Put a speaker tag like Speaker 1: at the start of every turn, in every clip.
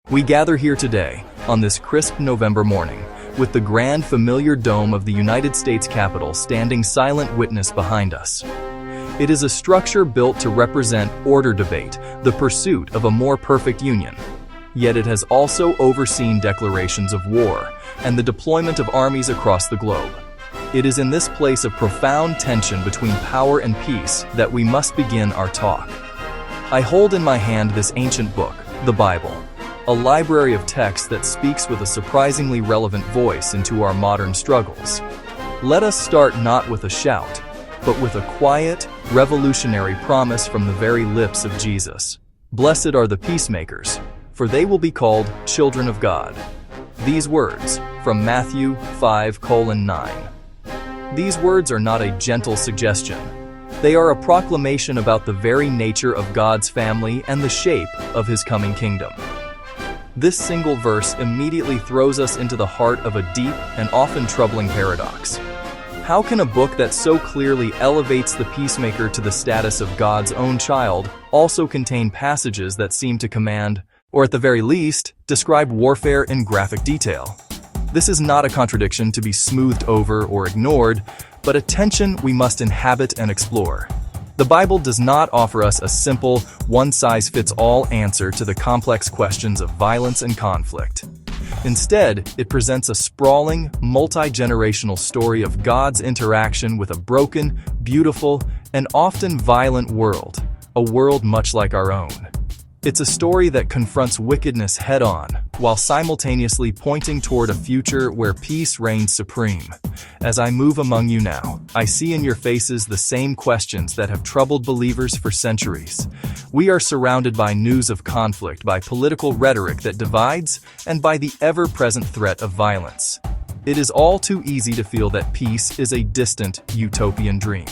Speaker 1: We gather here today, on this crisp November morning, with the grand familiar dome of the United States Capitol standing silent witness behind us. It is a structure built to represent order debate, the pursuit of a more perfect union. Yet it has also overseen declarations of war and the deployment of armies across the globe. It is in this place of profound tension between power and peace that we must begin our talk. I hold in my hand this ancient book, the Bible, a library of texts that speaks with a surprisingly relevant voice into our modern struggles. Let us start not with a shout, but with a quiet, revolutionary promise from the very lips of Jesus. Blessed are the peacemakers, for they will be called children of God. These words, from Matthew 5:9. These words are not a gentle suggestion. They are a proclamation about the very nature of God's family and the shape of His coming kingdom. This single verse immediately throws us into the heart of a deep and often troubling paradox. How can a book that so clearly elevates the peacemaker to the status of God's own child also contain passages that seem to command, or at the very least, describe warfare in graphic detail? This is not a contradiction to be smoothed over or ignored, but a tension we must inhabit and explore. The Bible does not offer us a simple, one-size-fits-all answer to the complex questions of violence and conflict. Instead, it presents a sprawling, multi-generational story of God's interaction with a broken, beautiful, and often violent world, a world much like our own. It's a story that confronts wickedness head-on, while simultaneously pointing toward a future where peace reigns supreme. As I move among you now, I see in your faces the same questions that have troubled believers for centuries. We are surrounded by news of conflict, by political rhetoric that divides, and by the ever-present threat of violence. It is all too easy to feel that peace is a distant, utopian dream.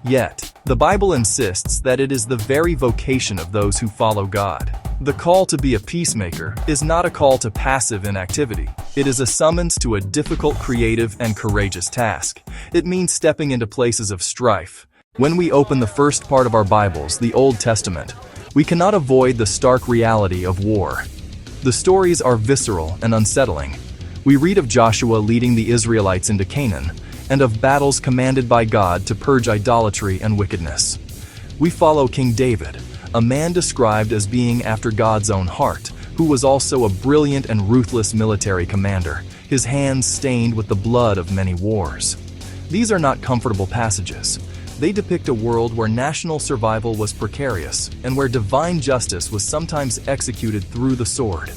Speaker 1: Yet, the Bible insists that it is the very vocation of those who follow God. The call to be a peacemaker is not a call to passive inactivity. It is a summons to a difficult, creative, and courageous task. It means stepping into places of strife. When we open the first part of our Bibles, the Old Testament, we cannot avoid the stark reality of war. The stories are visceral and unsettling. We read of Joshua leading the Israelites into Canaan, and of battles commanded by God to purge idolatry and wickedness. We follow King David, a man described as being after God's own heart, who was also a brilliant and ruthless military commander, his hands stained with the blood of many wars. These are not comfortable passages. They depict a world where national survival was precarious and where divine justice was sometimes executed through the sword.